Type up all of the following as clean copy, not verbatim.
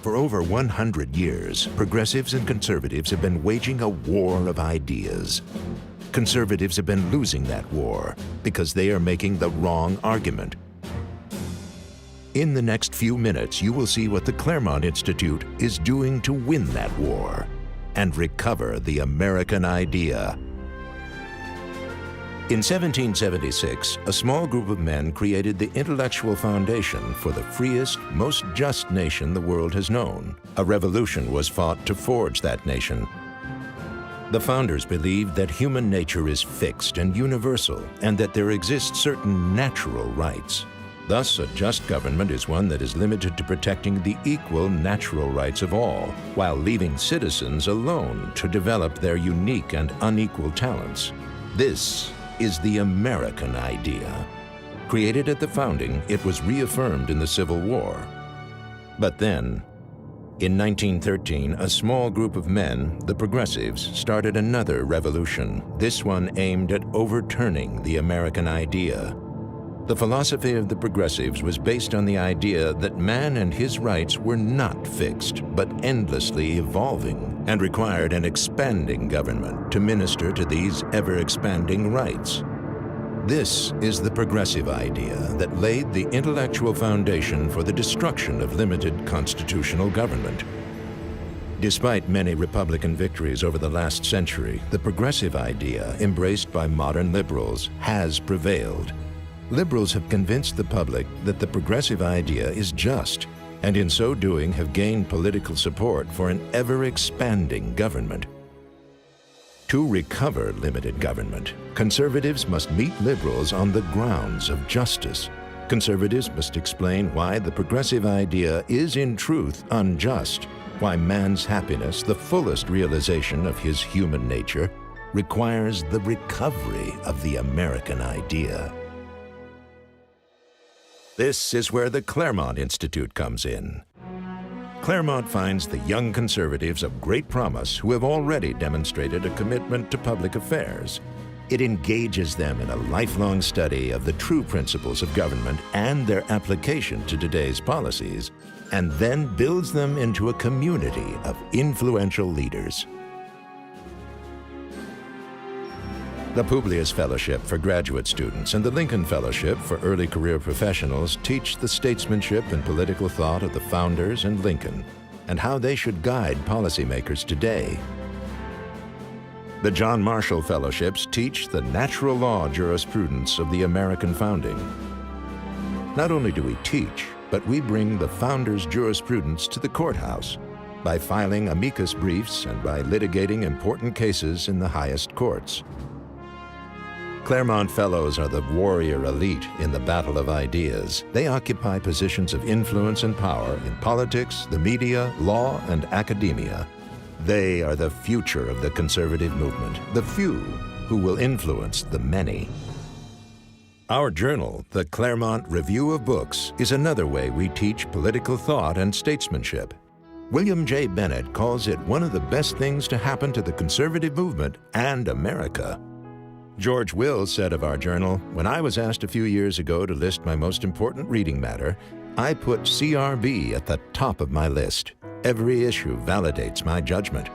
For over 100 years, progressives and conservatives have been waging a war of ideas. Conservatives have been losing that war because they are making the wrong argument. In the next few minutes, you will see what the Claremont Institute is doing to win that war and recover the American idea. In 1776, a small group of men created the intellectual foundation for the freest, most just nation the world has known. A revolution was fought to forge that nation. The founders believed that human nature is fixed and universal, and that there exist certain natural rights. Thus, a just government is one that is limited to protecting the equal natural rights of all, while leaving citizens alone to develop their unique and unequal talents. This is the American idea. Created at the founding, it was reaffirmed in the Civil War. But then, in 1913, a small group of men, the Progressives, started another revolution, this one aimed at overturning the American idea. The philosophy of the Progressives was based on the idea that man and his rights were not fixed, but endlessly evolving, and required an expanding government to minister to these ever-expanding rights. This is the progressive idea that laid the intellectual foundation for the destruction of limited constitutional government. Despite many Republican victories over the last century, the progressive idea, embraced by modern liberals, has prevailed. Liberals have convinced the public that the progressive idea is just, and in so doing have gained political support for an ever-expanding government. To recover limited government, conservatives must meet liberals on the grounds of justice. Conservatives must explain why the progressive idea is in truth unjust, why man's happiness, the fullest realization of his human nature, requires the recovery of the American idea. This is where the Claremont Institute comes in. Claremont finds the young conservatives of great promise who have already demonstrated a commitment to public affairs. It engages them in a lifelong study of the true principles of government and their application to today's policies, and then builds them into a community of influential leaders. The Publius Fellowship for graduate students and the Lincoln Fellowship for early career professionals teach the statesmanship and political thought of the founders and Lincoln, and how they should guide policymakers today. The John Marshall Fellowships teach the natural law jurisprudence of the American founding. Not only do we teach, but we bring the founders' jurisprudence to the courthouse by filing amicus briefs and by litigating important cases in the highest courts. Claremont Fellows are the warrior elite in the battle of ideas. They occupy positions of influence and power in politics, the media, law, and academia. They are the future of the conservative movement, the few who will influence the many. Our journal, the Claremont Review of Books, is another way we teach political thought and statesmanship. William J. Bennett calls it one of the best things to happen to the conservative movement and America. George Will said of our journal, "When I was asked a few years ago to list my most important reading matter, I put CRB at the top of my list. Every issue validates my judgment."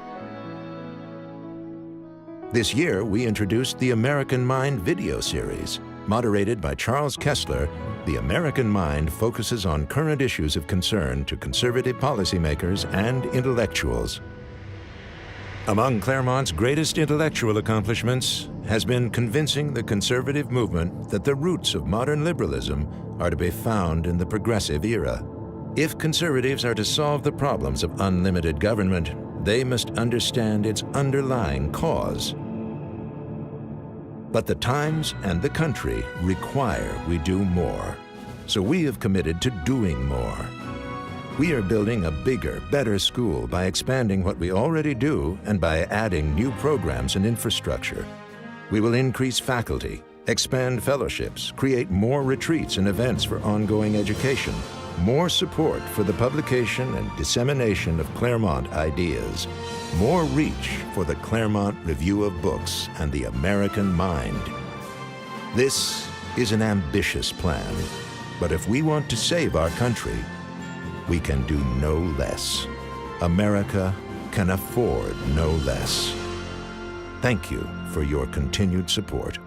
This year, we introduced the American Mind video series. Moderated by Charles Kessler, the American Mind focuses on current issues of concern to conservative policymakers and intellectuals. Among Claremont's greatest intellectual accomplishments has been convincing the conservative movement that the roots of modern liberalism are to be found in the progressive era. If conservatives are to solve the problems of unlimited government, they must understand its underlying cause. But the times and the country require we do more. So we have committed to doing more. We are building a bigger, better school by expanding what we already do and by adding new programs and infrastructure. We will increase faculty, expand fellowships, create more retreats and events for ongoing education, more support for the publication and dissemination of Claremont ideas, more reach for the Claremont Review of Books and the American Mind. This is an ambitious plan, but if we want to save our country, we can do no less. America can afford no less. Thank you for your continued support.